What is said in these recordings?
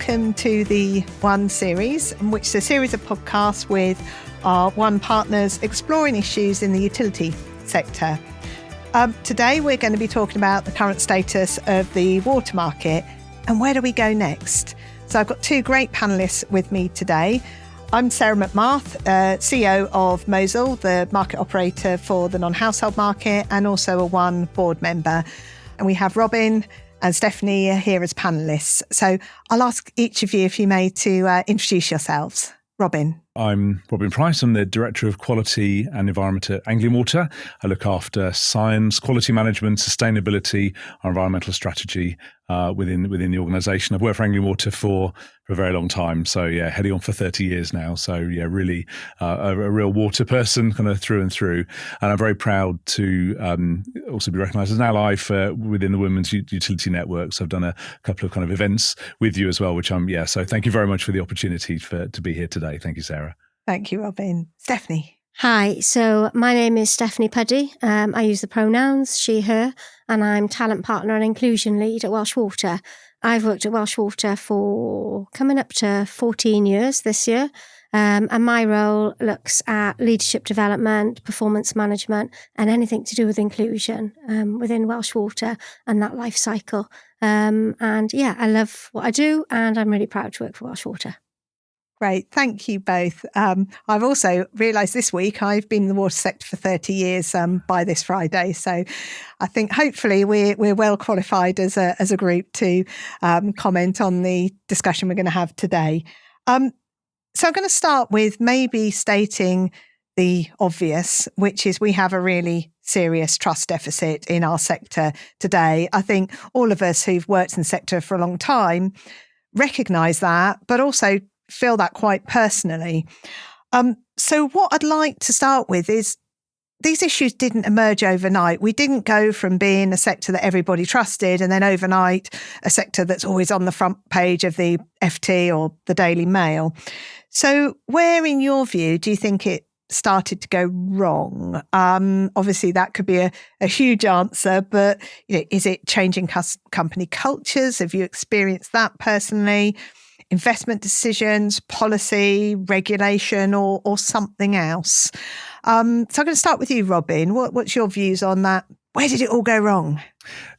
welcome to the WUN series, which is a series of podcasts with our WUN partners exploring issues in the utility sector. Today, we're going to be talking about the current status of the water market and where do we go next. So I've got two great panellists with me today. I'm Sarah McMath, CEO of Mosul, the market operator for the non-household market, and also a WUN board member. And we have Robin and Stephanie here as panellists. So I'll ask each of you, if you may, to introduce yourselves. Robin. I'm Robin Price. I'm the Director of Quality and Environment at Anglian Water. I look after science, quality management, sustainability, our environmental strategy within the organisation. I've worked for Anglian Water for a very long time. So yeah, heading on for 30 years now. So yeah, really a real water person kind of through and through. And I'm very proud to also be recognised as an ally within the Women's Utility Network. So I've done a couple of kind of events with you as well, which so thank you very much for the opportunity to be here today. Thank you, Sarah. Thank you, Robin. Stephanie. Hi, so my name is Stephanie Puddy. I use the pronouns she, her, and I'm talent partner and inclusion lead at Welsh Water. I've worked at Welsh Water for coming up to 14 years this year. And my role looks at leadership development, performance management, and anything to do with inclusion within Welsh Water and that life cycle. And yeah, I love what I do and I'm really proud to work for Welsh Water. Great. Thank you both. I've also realised this week I've been in the water sector for 30 years by this Friday. So I think hopefully we're well qualified as a group to comment on the discussion we're going to have today. So I'm going to start with maybe stating the obvious, which is we have a really serious trust deficit in our sector today. I think all of us who've worked in the sector for a long time recognise that, but also feel that quite personally. So what I'd like to start with is these issues didn't emerge overnight. We didn't go from being a sector that everybody trusted and then overnight a sector that's always on the front page of the FT or the Daily Mail. So where, in your view, do you think it started to go wrong? Obviously, that could be a huge answer, but is it changing company cultures? Have you experienced that personally? Investment decisions, policy, regulation, or something else? So I'm going to start with you, Robin. What's your views on that? Where did it all go wrong?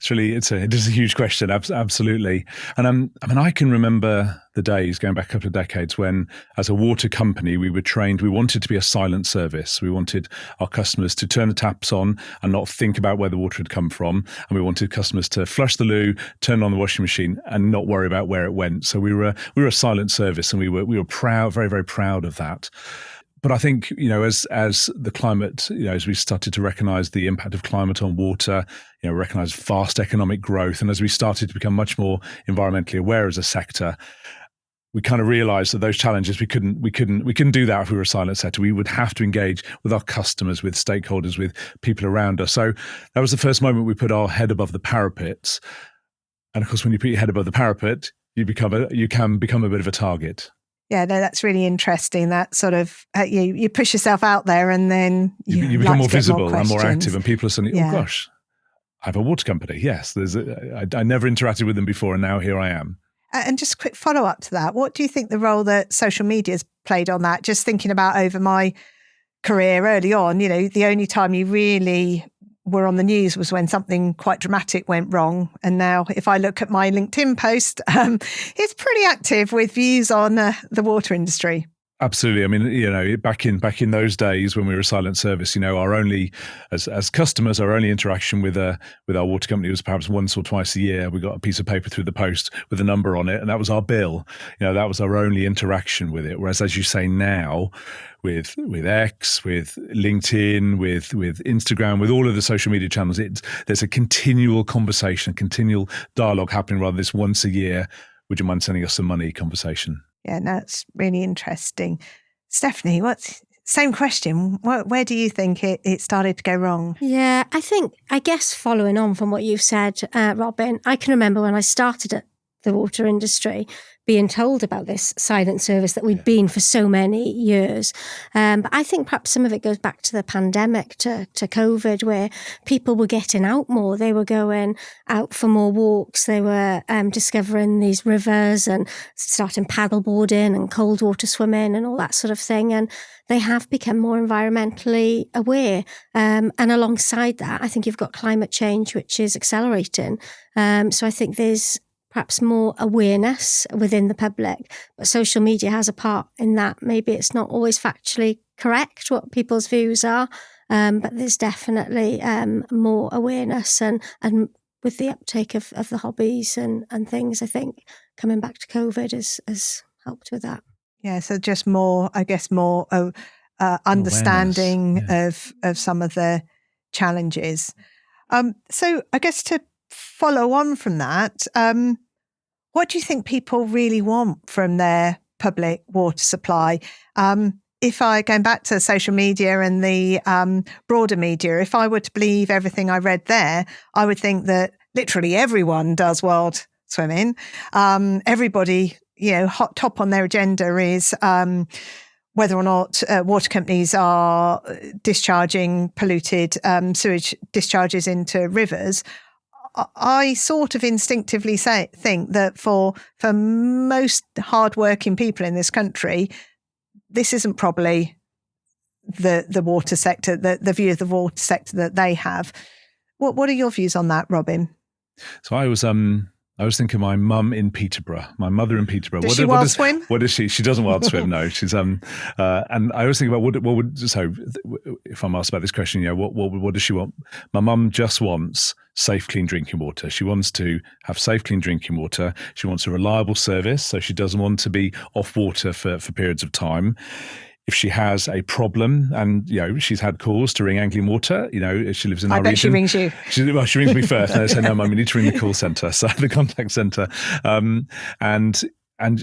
It is a huge question, absolutely. And I can remember the days going back a couple of decades when, as a water company, we were trained. We wanted to be a silent service. We wanted our customers to turn the taps on and not think about where the water had come from. And we wanted customers to flush the loo, turn on the washing machine, and not worry about where it went. So we were a silent service, and we were proud, very, very proud of that. But I think, as the climate, as we started to recognise the impact of climate on water, recognise fast economic growth, and as we started to become much more environmentally aware as a sector, we kind of realised that those challenges we couldn't do that if we were a silent sector. We would have to engage with our customers, with stakeholders, with people around us. So that was the first moment we put our head above the parapet. And of course, when you put your head above the parapet, you can become a bit of a target. Yeah, no, that's really interesting. That sort of, you push yourself out there and then you become more visible and more active, and people are suddenly, oh gosh, I have a water company. Yes, I never interacted with them before, and now here I am. And just a quick follow-up to that, what do you think the role that social media has played on that? Just thinking about over my career early on, the only time you really were on the news was when something quite dramatic went wrong. And now if I look at my LinkedIn post, it's pretty active with views on the water industry. Absolutely. I mean, back in those days when we were a silent service, our only, as customers, our only interaction with our water company was perhaps once or twice a year. We got a piece of paper through the post with a number on it, and that was our bill. That was our only interaction with it. Whereas, as you say now, with X, with LinkedIn, with Instagram, with all of the social media channels, there's a continual conversation, continual dialogue happening rather than this once a year, would you mind sending us some money conversation. Yeah, no, it's really interesting. Stephanie, same question. Where do you think it started to go wrong? Yeah, I guess following on from what you've said, Robin, I can remember when I started at the water industry, being told about this silent service that we'd been for so many years. But I think perhaps some of it goes back to the pandemic, to COVID, where people were getting out more. They were going out for more walks. They were discovering these rivers and starting paddleboarding and cold water swimming and all that sort of thing. And they have become more environmentally aware. And alongside that, I think you've got climate change, which is accelerating. So I think there's perhaps more awareness within the public, but social media has a part in that. Maybe it's not always factually correct what people's views are, but there's definitely more awareness, and with the uptake of the hobbies and things, I think coming back to COVID has helped with that. Yeah, so just more, I guess, more understanding of some of the challenges. So I guess to follow on from that, what do you think people really want from their public water supply? If I, going back to social media and the broader media, if I were to believe everything I read there, I would think that literally everyone does wild swimming. Everybody, hot top on their agenda is whether or not water companies are discharging polluted sewage discharges into rivers. I sort of instinctively think that for most hardworking people in this country, this isn't probably the water sector, the view of the water sector that they have. What are your views on that, Robin? So I was thinking my mum in Peterborough, my mother in Peterborough. Does she wild swim? What is she? She doesn't wild swim. No, she's and I was thinking about what would. So if I'm asked about this question, what does she want? My mum just wants safe, clean drinking water. She wants to have safe, clean drinking water. She wants a reliable service, so she doesn't want to be off water for periods of time. If she has a problem, and she's had calls to ring Anglian Water, she lives in our region. I bet she rings you. She rings me first, and I say, "No, Mum, you need to ring the call centre," so the contact centre, and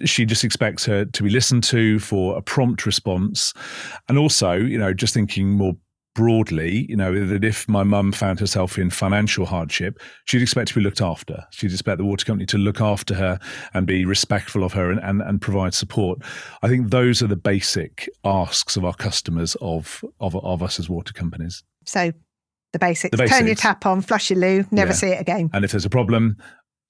she just expects her to be listened to for a prompt response, and also, just thinking more broadly, that if my mum found herself in financial hardship, she'd expect to be looked after. She'd expect the water company to look after her and be respectful of her and provide support. I think those are the basic asks of our customers of us as water companies. So the basics. Turn your tap on, flush your loo, never see it again. And if there's a problem,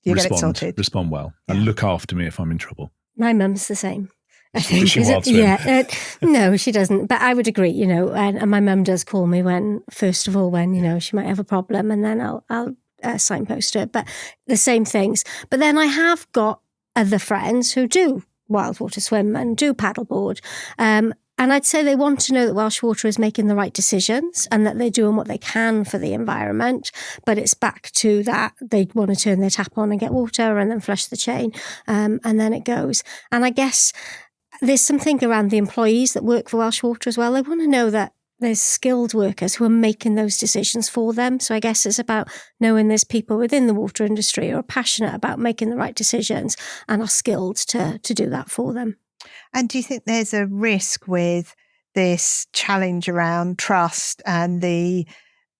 get it sorted. Respond well, and look after me if I'm in trouble. My mum's the same. I think. Does she wild swim? Yeah, no, she doesn't. But I would agree, and my mum does call me when she might have a problem, and then I'll signpost her. But the same things. But then I have got other friends who do wild water swim and do paddleboard. And I'd say they want to know that Welsh Water is making the right decisions and that they're doing what they can for the environment. But it's back to that they want to turn their tap on and get water and then flush the chain, and then it goes. And I guess there's something around the employees that work for Welsh Water as well. They want to know that there's skilled workers who are making those decisions for them. So I guess it's about knowing there's people within the water industry who are passionate about making the right decisions and are skilled to do that for them. And do you think there's a risk with this challenge around trust and the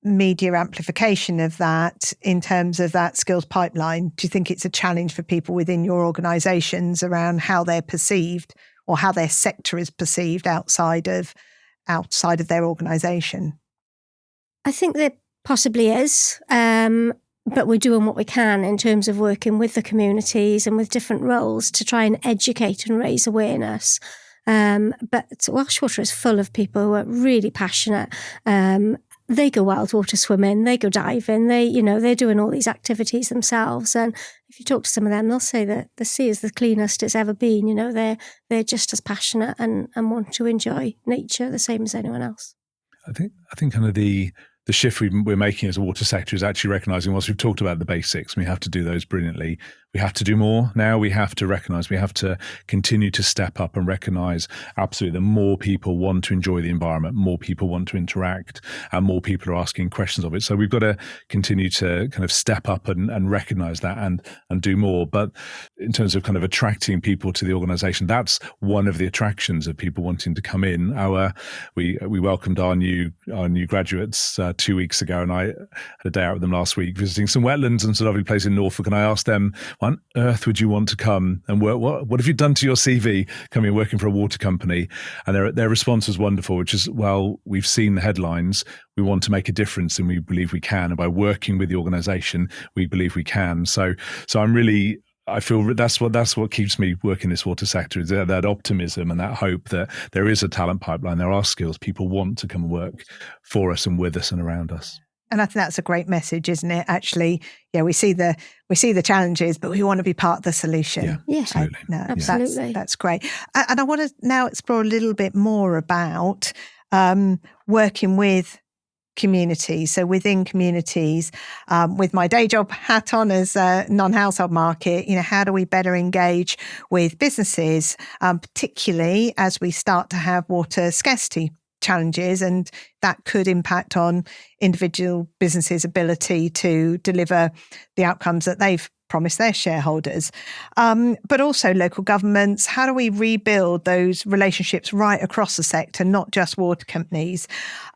media amplification of that in terms of that skills pipeline? Do you think it's a challenge for people within your organisations around how they're perceived or how their sector is perceived outside of their organisation? I think there possibly is, but we're doing what we can in terms of working with the communities and with different roles to try and educate and raise awareness. But Welsh Water is full of people who are really passionate. They go wild water swimming, they go diving, they're doing all these activities themselves. And if you talk to some of them, they'll say that the sea is the cleanest it's ever been. They're just as passionate and want to enjoy nature the same as anyone else. I think kind of the shift we're making as a water sector is actually recognising, once we've talked about the basics, we have to do those brilliantly. We have to do more now. We have to recognise, we have to continue to step up and recognise absolutely that more people want to enjoy the environment, more people want to interact, and more people are asking questions of it. So we've got to continue to kind of step up and recognise that and do more. But in terms of kind of attracting people to the organisation, that's one of the attractions of people wanting to come in. We welcomed our new graduates to about 2 weeks ago, and I had a day out with them last week visiting some wetlands and some lovely place in Norfolk. And I asked them, why on earth would you want to come and work? What have you done to your CV coming and working for a water company? And their response was wonderful, which is, well, we've seen the headlines. We want to make a difference, and we believe we can. And by working with the organisation, we believe we can. So I feel that's what keeps me working this water sector, is that optimism and that hope that there is a talent pipeline, there are skills, people want to come and work for us and with us and around us. And I think that's a great message, isn't it? Actually, yeah, we see the challenges, but we want to be part of the solution. Yeah, absolutely. Absolutely. That's great. And I want to now explore a little bit more about working with communities. So within communities, with my day job hat on as a non-household market, how do we better engage with businesses, particularly as we start to have water scarcity challenges, and that could impact on individual businesses' ability to deliver the outcomes that they've promised their shareholders, but also local governments. How do we rebuild those relationships right across the sector, not just water companies?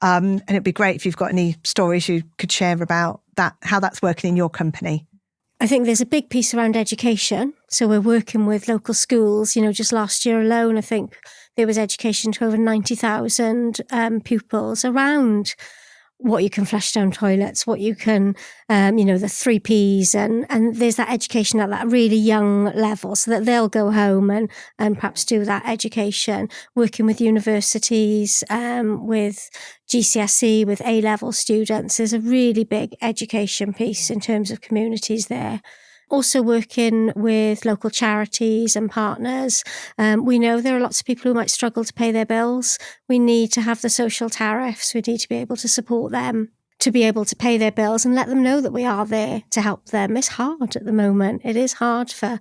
And it'd be great if you've got any stories you could share about that, how that's working in your company. I think there's a big piece around education. So we're working with local schools. Just last year alone, I think there was education to over 90,000 pupils around what you can flush down toilets, what you can, the 3 Ps, and there's that education at that really young level, so that they'll go home and perhaps do that education, working with universities, with GCSE, with A-level students. There's a really big education piece in terms of communities there. Also working with local charities and partners. We know there are lots of people who might struggle to pay their bills. We need to have the social tariffs. We need to be able to support them to be able to pay their bills and let them know that we are there to help them. It's hard at the moment. It is hard for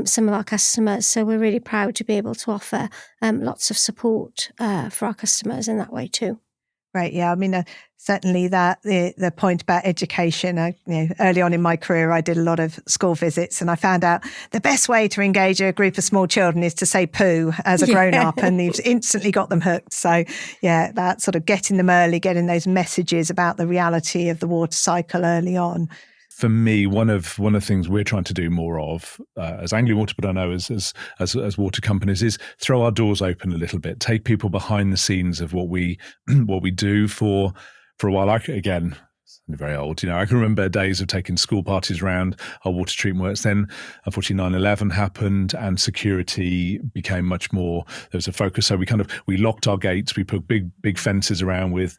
some of our customers. So we're really proud to be able to offer lots of support for our customers in that way too. Right. Yeah. I mean, certainly that the point about education, early on in my career, I did a lot of school visits, and I found out the best way to engage a group of small children is to say poo as a grown up, and you've instantly got them hooked. So yeah, that sort of getting them early, getting those messages about the reality of the water cycle early on. For me, one of the things we're trying to do more of as Anglian Water, but I know as water companies, is throw our doors open a little bit, take people behind the scenes of what we do for a while. I'm very old, I can remember days of taking school parties around our water treatment works. Then, unfortunately, 9/11 happened, and security became much more. There was a focus, so we locked our gates. We put big fences around with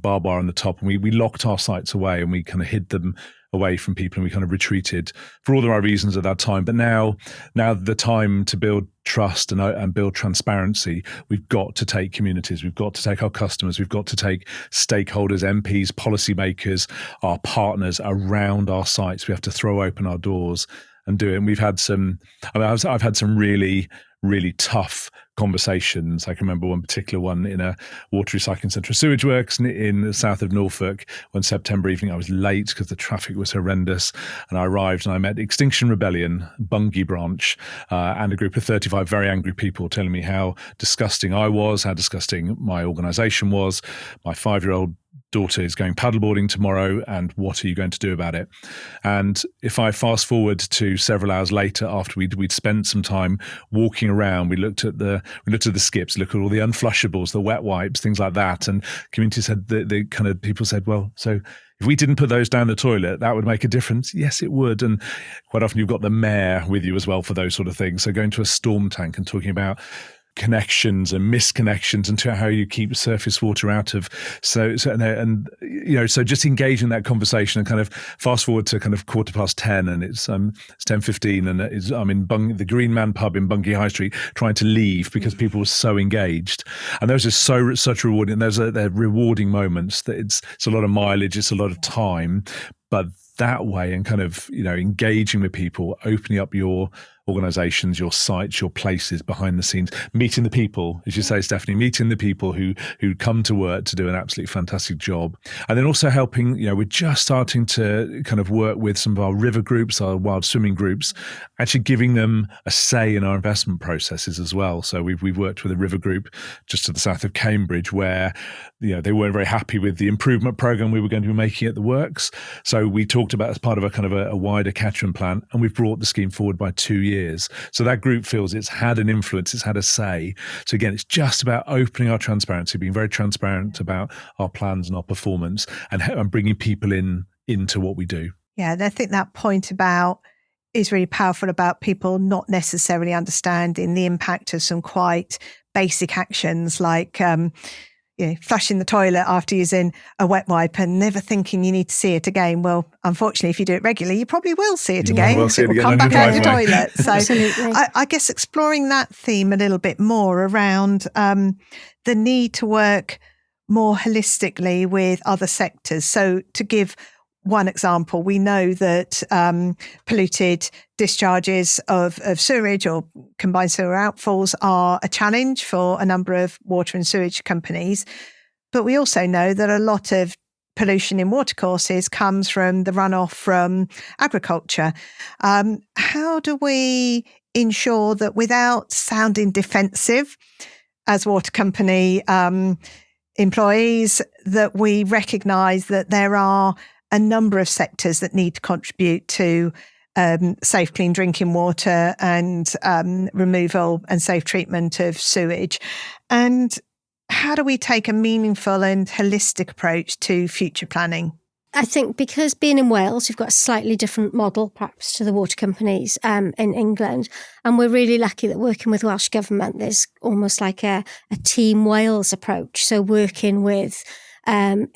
barbed wire on the top, and we locked our sites away, and we kind of hid them away from people, and we kind of retreated for all the right reasons at that time. But now the time to build trust and build transparency, we've got to take communities, we've got to take our customers, we've got to take stakeholders, MPs, policymakers, our partners around our sites. We have to throw open our doors and do it. And I've had some really, really tough conversations. I can remember one particular one in a water recycling centre of sewage works in the south of Norfolk. One September evening, I was late because the traffic was horrendous, and I arrived and I met Extinction Rebellion, Bungay branch, and a group of 35 very angry people telling me how disgusting I was, how disgusting my organisation was. My 5-year-old daughter is going paddleboarding tomorrow, and what are you going to do about it? And if I fast forward to several hours later, after we'd spent some time walking around, we looked at the skips, looked at all the unflushables, the wet wipes, things like that, and community said, the kind of people said, well, so if we didn't put those down the toilet, that would make a difference. Yes, it would. And quite often you've got the mayor with you as well for those sort of things. So going to a storm tank and talking about connections and misconnections and to how you keep surface water out of so just engage in that conversation, and kind of fast forward to kind of 10:15, and it's 10:15, and I'm in the Green Man pub in Bungay High Street trying to leave because people were so engaged, and those are such rewarding. They're rewarding moments. That it's a lot of mileage, it's a lot of time, but that way and kind of, engaging with people, opening up your organizations, your sites, your places behind the scenes, meeting the people, as you say, Stephanie, meeting the people who come to work to do an absolutely fantastic job. And then also helping, we're just starting to kind of work with some of our river groups, our wild swimming groups, actually giving them a say in our investment processes as well. So we've worked with a river group just to the south of Cambridge where, they weren't very happy with the improvement program we were going to be making at the works. So we talked about as part of a kind of a wider catchment plan, and we've brought the scheme forward by 2 years. So that group feels it's had an influence, it's had a say. So again, it's just about opening our transparency, being very transparent about our plans and our performance, and bringing people into what we do. Yeah, and I think that point is really powerful about people not necessarily understanding the impact of some quite basic actions like flushing the toilet after using a wet wipe and never thinking you need to see it again. Well, unfortunately, if you do it regularly, you probably will see it again. It will come back out your toilet. So I guess exploring that theme a little bit more around the need to work more holistically with other sectors. So to give one example, we know that polluted discharges of sewerage or combined sewer outfalls are a challenge for a number of water and sewage companies. But we also know that a lot of pollution in watercourses comes from the runoff from agriculture. How do we ensure that without sounding defensive as water company employees, that we recognise that there are a number of sectors that need to contribute to safe, clean drinking water and removal and safe treatment of sewage? And how do we take a meaningful and holistic approach to future planning? I think because being in Wales, we've got a slightly different model perhaps to the water companies in England. And we're really lucky that working with Welsh Government, there's almost like a Team Wales approach. So working with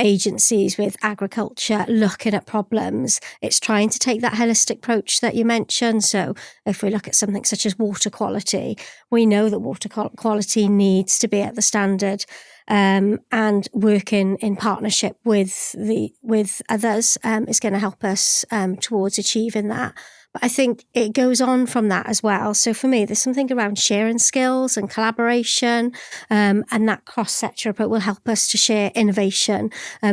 agencies, with agriculture, looking at problems. It's trying to take that holistic approach that you mentioned. So if we look at something such as water quality, we know that water quality needs to be at the standard, and working in partnership with others is going to help us towards achieving that. But I think it goes on from that as well. So for me, there's something around sharing skills and collaboration, and that cross-sector approach will help us to share innovation,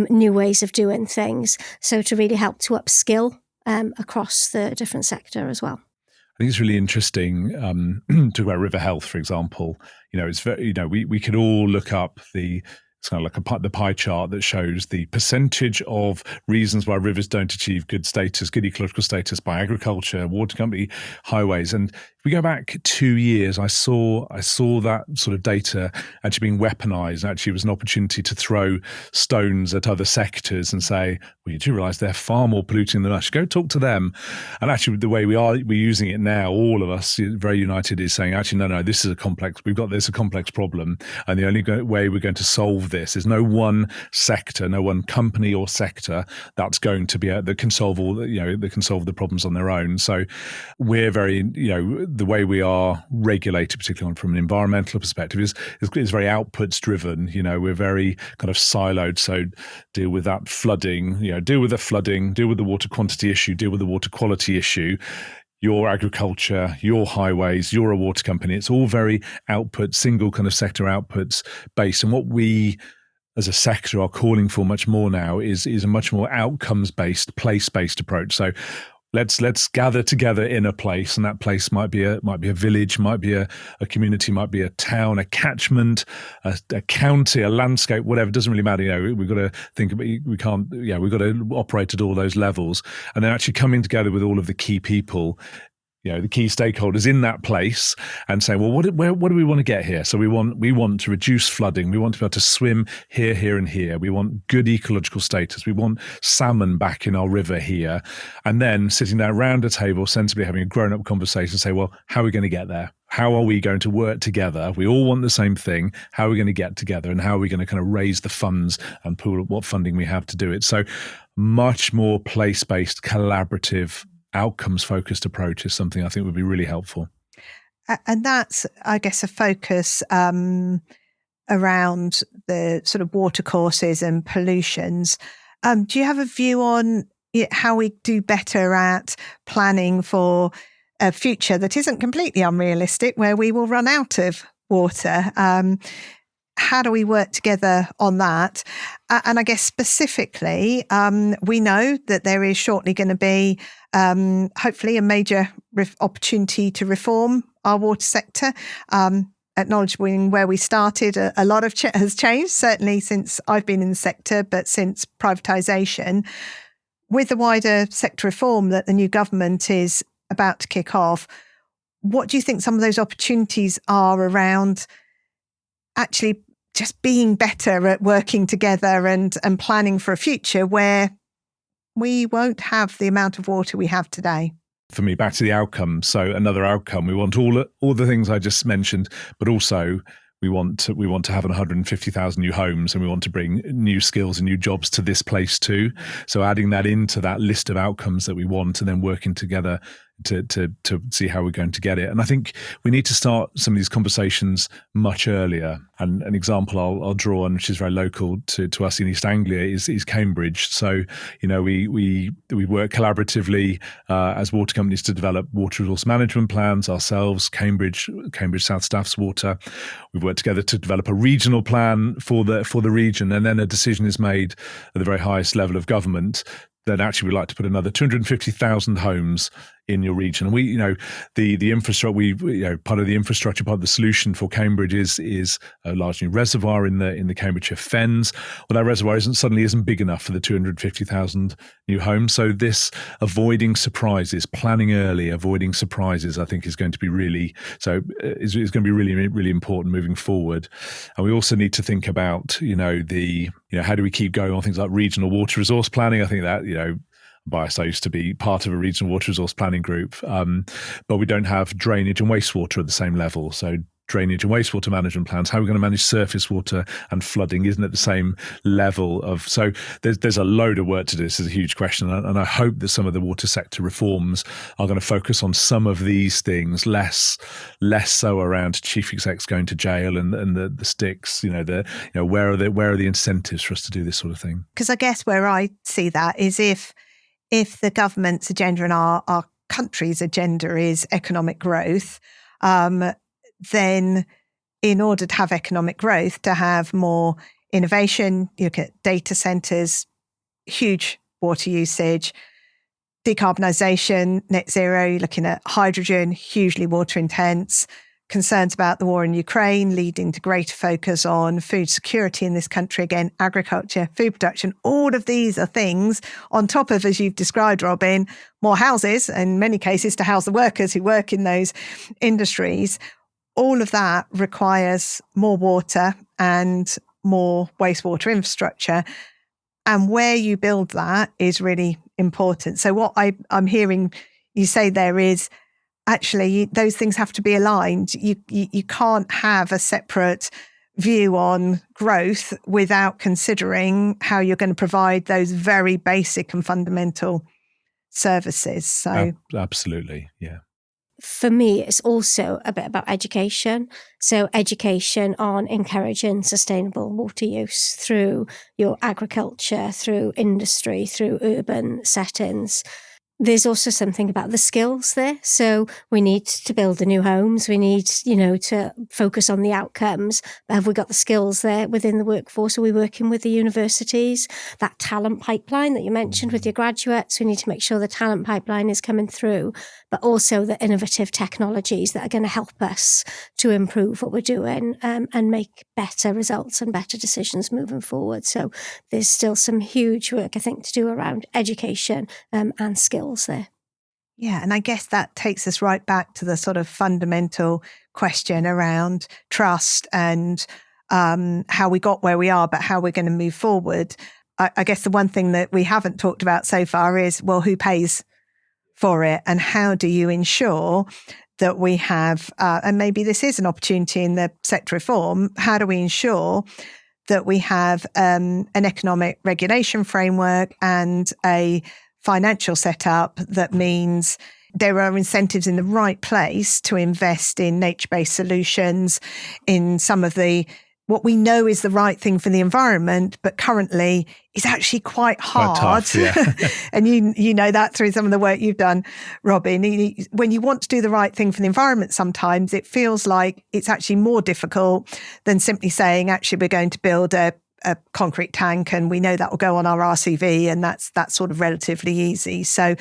new ways of doing things. So to really help to upskill across the different sector as well. I think it's really interesting. Talk about river health, for example. It's very. We could all look up it's kind of like the pie chart that shows the percentage of reasons why rivers don't achieve good ecological status by agriculture, water company, highways. And if we go back 2 years, I saw that sort of data actually being weaponized. Actually, it was an opportunity to throw stones at other sectors and say, well, you do realize they're far more polluting than us. Go talk to them. And actually, the way we're using it now, all of us, very united, is saying, actually, no, this is a complex problem. And the only way we're going to solve this is no one sector, no one company or sector that's going to be that can solve the problems on their own. So we're very, the way we are regulated, particularly from an environmental perspective, is very outputs driven. We're very kind of siloed. So deal with that flooding, deal with the water quantity issue, deal with the water quality issue. Your agriculture, your highways, you're a water company. It's all very single kind of sector outputs based. And what we as a sector are calling for much more now is a much more outcomes-based, place-based approach. So let's gather together in a place, and that place might be a village, might be a community, might be a town, a catchment, a county, a landscape, whatever. It doesn't really matter. We've got to think about. We've got to operate at all those levels, and then actually coming together with all of the key people, the key stakeholders in that place, and saying, well, what do we want to get here? So we want to reduce flooding. We want to be able to swim here, and here. We want good ecological status. We want salmon back in our river here. And then sitting down around a table, sensibly having a grown-up conversation, say, well, how are we going to get there? How are we going to work together? We all want the same thing. How are we going to get together? And how are we going to kind of raise the funds and pool up what funding we have to do it? So much more place-based, collaborative, outcomes-focused approach is something I think would be really helpful. And that's, I guess, a focus around the sort of water courses and pollutions. Do you have a view on how we do better at planning for a future that isn't completely unrealistic, where we will run out of water. How do we work together on that? And I guess specifically, we know that there is shortly going to be hopefully a major opportunity to reform our water sector. Acknowledging where we started, a lot of has changed, certainly since I've been in the sector, but since privatisation. With the wider sector reform that the new government is about to kick off, what do you think some of those opportunities are around actually just being better at working together and planning for a future where we won't have the amount of water we have today? For me, back to the outcome. So another outcome, we want all the things I just mentioned, but also we want to have 150,000 new homes, and we want to bring new skills and new jobs to this place too. So adding that into that list of outcomes that we want, and then working together to see how we're going to get it. And I think we need to start some of these conversations much earlier. And an example I'll draw on, which is very local to us in East Anglia, is Cambridge. So, we work collaboratively as water companies to develop water resource management plans ourselves, Cambridge South Staff's Water. We've worked together to develop a regional plan for the region, and then a decision is made at the very highest level of government that actually we'd like to put another 250,000 homes in your region. And we, the infrastructure, part of the infrastructure, part of the solution for Cambridge is a large new reservoir in the Cambridgeshire Fens. Well, that reservoir isn't big enough for the 250,000 new homes. So this avoiding surprises, planning early, avoiding surprises, I think is going to be really really important moving forward. And we also need to think about, how do we keep going on things like regional water resource planning? I think that, biased, I used to be part of a regional water resource planning group, but we don't have drainage and wastewater at the same level. So drainage and wastewater management plans, how are we going to manage surface water and flooding isn't at the same level of. So there's a load of work to do. This is a huge question. And I hope that some of the water sector reforms are going to focus on some of these things, less so around chief execs going to jail and the sticks, where are the incentives for us to do this sort of thing? Because I guess where I see that is if the government's agenda and our country's agenda is economic growth, then in order to have economic growth, to have more innovation, you look at data centres, huge water usage, decarbonisation, net zero, you're looking at hydrogen, hugely water intense, concerns about the war in Ukraine leading to greater focus on food security in this country, again, agriculture, food production. All of these are things on top of, as you've described, Robin, more houses, in many cases to house the workers who work in those industries. All of that requires more water and more wastewater infrastructure. And where you build that is really important. So what I'm hearing you say there is, actually, those things have to be aligned. You can't have a separate view on growth without considering how you're going to provide those very basic and fundamental services. So absolutely, yeah. For me, it's also a bit about education. So education on encouraging sustainable water use through your agriculture, through industry, through urban settings. There's also something about the skills there. So we need to build the new homes. We need, to focus on the outcomes. But have we got the skills there within the workforce? Are we working with the universities? That talent pipeline that you mentioned with your graduates, we need to make sure the talent pipeline is coming through, but also the innovative technologies that are going to help us to improve what we're doing and make better results and better decisions moving forward. So there's still some huge work, I think, to do around education and skills there. Yeah, and I guess that takes us right back to the sort of fundamental question around trust and how we got where we are, but how we're going to move forward. I guess the one thing that we haven't talked about so far is, well, who pays for it, and how do you ensure that we have, and maybe this is an opportunity in the sector reform, how do we ensure that we have an economic regulation framework and a financial setup that means there are incentives in the right place to invest in nature-based solutions, in some of the what we know is the right thing for the environment, but currently is actually quite hard. Quite tough, yeah. And you know that through some of the work you've done, Robin. When you want to do the right thing for the environment, sometimes it feels like it's actually more difficult than simply saying, actually, we're going to build a concrete tank and we know that will go on our RCV, and that's sort of relatively easy. So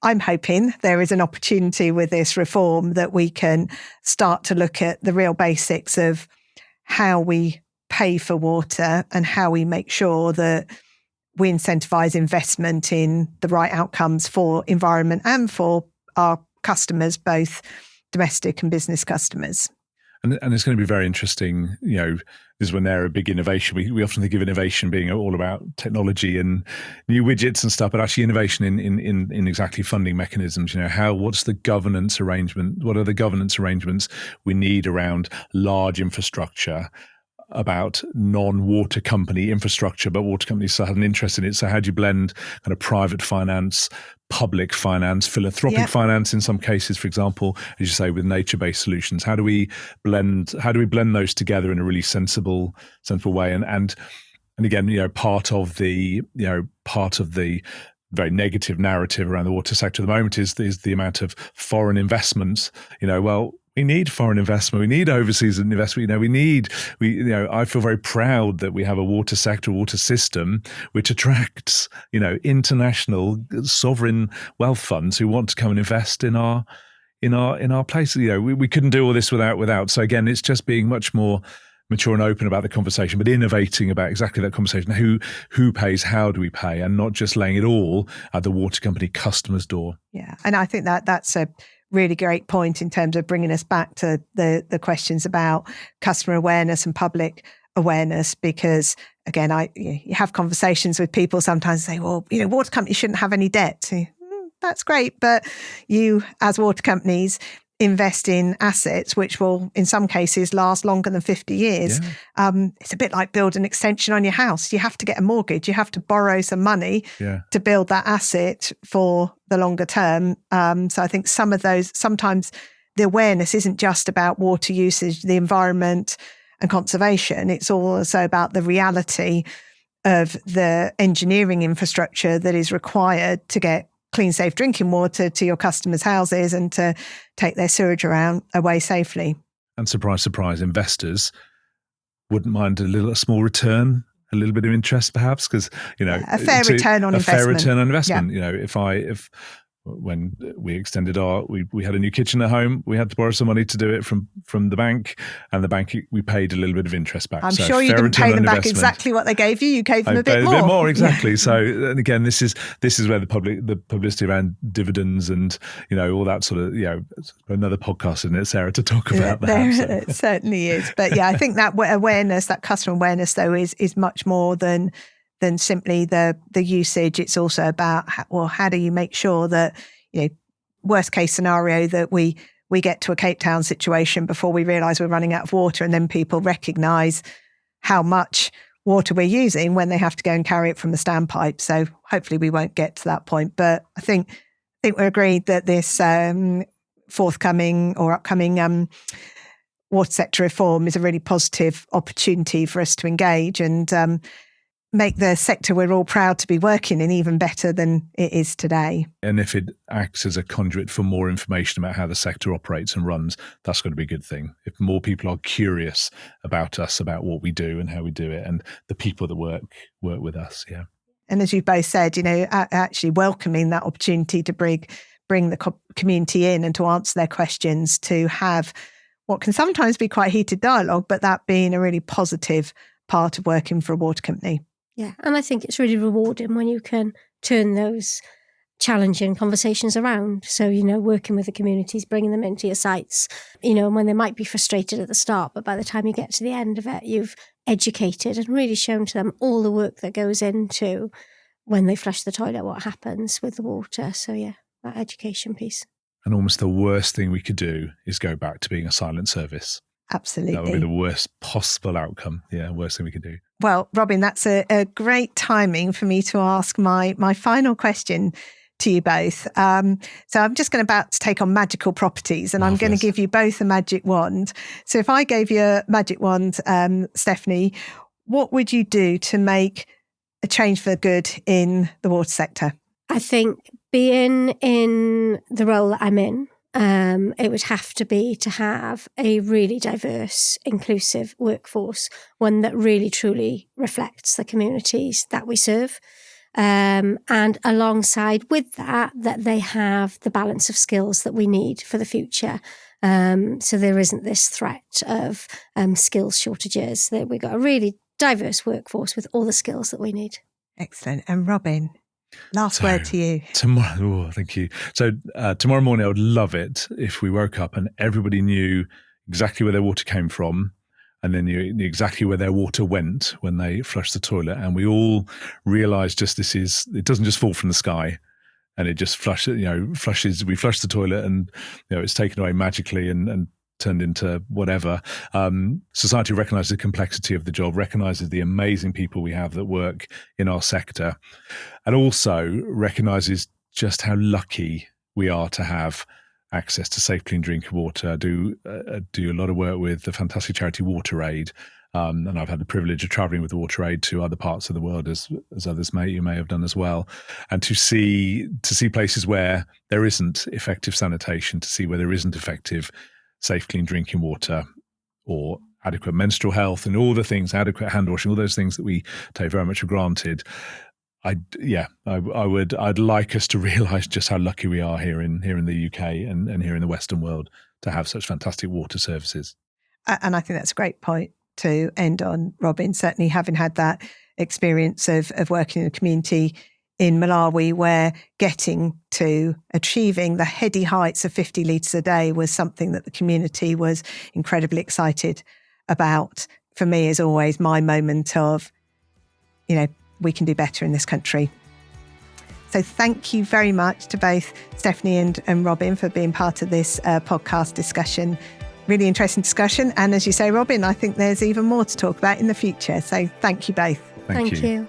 I'm hoping there is an opportunity with this reform that we can start to look at the real basics of how we pay for water and how we make sure that we incentivize investment in the right outcomes for environment and for our customers, both domestic and business customers. And it's going to be very interesting. This is when they're a big innovation. We often think of innovation being all about technology and new widgets and stuff, but actually innovation in exactly funding mechanisms. What's the governance arrangement? What are the governance arrangements we need around large infrastructure, about non-water company infrastructure, but water companies still have an interest in it. So how do you blend kind of private finance, public finance, philanthropic finance in some cases, for example, as you say, with nature-based solutions? How do we blend those together in a really sensible way? And again, part of the very negative narrative around the water sector at the moment is the amount of foreign investments. We need foreign investment. We need overseas investment. I feel very proud that we have a water sector, water system, which attracts, international sovereign wealth funds who want to come and invest in our places. We couldn't do all this without. So again, it's just being much more mature and open about the conversation, but innovating about exactly that conversation. Who pays? How do we pay? And not just laying it all at the water company customer's door. Yeah, and I think that's a really great point in terms of bringing us back to the questions about customer awareness and public awareness, because again, you have conversations with people sometimes say, well, water companies shouldn't have any debt. That's great, but you as water companies invest in assets which will in some cases last longer than 50 years. Yeah. It's a bit like building an extension on your house. You have to get a mortgage, you have to borrow some money to build that asset for the longer term. So I think some of those, sometimes the awareness isn't just about water usage, the environment and conservation. It's also about the reality of the engineering infrastructure that is required to get clean, safe drinking water to your customers' houses and to take their sewage away safely. And surprise, surprise, investors wouldn't mind a small return, a little bit of interest perhaps, because, a fair return on investment. A fair return on investment. Yeah. When we extended we had a new kitchen at home, we had to borrow some money to do it from the bank, and the bank, we paid a little bit of interest back. I'm sure you didn't pay them back exactly what they gave you. You gave them a bit more. A bit more, exactly. Yeah. So, and again, this is where the publicity around dividends and, all that sort of, another podcast, isn't it, Sarah, to talk about that. It certainly is. But yeah, I think that awareness, that customer awareness though, is much more than simply the usage. It's also about how do you make sure that, worst case scenario, that we get to a Cape Town situation before we realise we're running out of water, and then people recognise how much water we're using when they have to go and carry it from the standpipe. So hopefully we won't get to that point. But I think we're agreed that this forthcoming or upcoming water sector reform is a really positive opportunity for us to engage and make the sector we're all proud to be working in even better than it is today. And if it acts as a conduit for more information about how the sector operates and runs, that's going to be a good thing. If more people are curious about us, about what we do and how we do it, and the people that work with us, yeah. And as you both said, actually welcoming that opportunity to bring the community in and to answer their questions, to have what can sometimes be quite heated dialogue, but that being a really positive part of working for a water company. Yeah, and I think it's really rewarding when you can turn those challenging conversations around. So, working with the communities, bringing them into your sites, and when they might be frustrated at the start, but by the time you get to the end of it, you've educated and really shown to them all the work that goes into when they flush the toilet, what happens with the water. So, yeah, that education piece. And almost the worst thing we could do is go back to being a silent service. Absolutely. That would be the worst possible outcome. Yeah, worst thing we could do. Well, Robin, that's a great timing for me to ask my final question to you both. So I'm just about to take on magical properties, and I'm going to give you both a magic wand. So if I gave you a magic wand, Stephanie, what would you do to make a change for good in the water sector? I think being in the role that I'm in, it would have to be to have a really diverse, inclusive workforce, one that really truly reflects the communities that we serve. And alongside with that they have the balance of skills that we need for the future. So there isn't this threat of skills shortages, that we've got a really diverse workforce with all the skills that we need. Excellent. And Robin, last word to you. Tomorrow, thank you. So tomorrow morning, I would love it if we woke up and everybody knew exactly where their water came from, and then knew exactly where their water went when they flushed the toilet. And we all realised it doesn't just fall from the sky, and it just flushes. We flush the toilet, and it's taken away magically and turned into whatever. Society recognises the complexity of the job, recognises the amazing people we have that work in our sector, and also recognises just how lucky we are to have access to safe, clean drinking water. I do a lot of work with the fantastic charity WaterAid, and I've had the privilege of travelling with WaterAid to other parts of the world, as others you may have done as well, and to see places where there isn't effective sanitation, to see where there isn't effective safe, clean drinking water, or adequate menstrual health, and all the things, adequate hand washing, all those things that we take very much for granted. I'd like us to realise just how lucky we are here in the UK and here in the Western world to have such fantastic water services. And I think that's a great point to end on, Robin. Certainly, having had that experience of working in a community in Malawi, where getting to achieving the heady heights of 50 litres a day was something that the community was incredibly excited about. For me, is always my moment of, we can do better in this country. So thank you very much to both Stephanie and Robin for being part of this podcast discussion. Really interesting discussion. And as you say, Robin, I think there's even more to talk about in the future. So thank you both. Thank you.